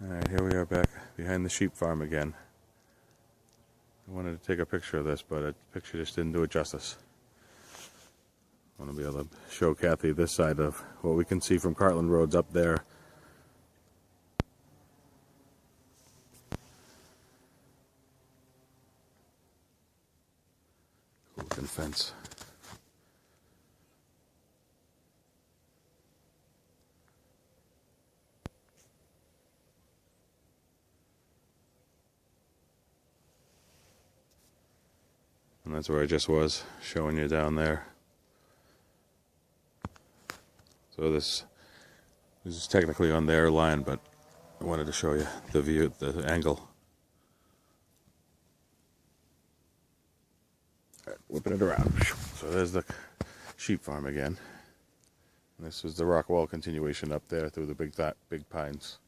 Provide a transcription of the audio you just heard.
Alright, here we are back behind the sheep farm again. I wanted to take a picture of this, but the picture just didn't do it justice. I want to be able to show Kathy this side of what we can see from Cartland Roads up there. Cool looking fence. And that's where I just was, showing you down there. So this is technically on their line, but I wanted to show you the view, the angle. All right, whipping it around. So there's the sheep farm again. And this was the rock wall continuation up there through the big pines.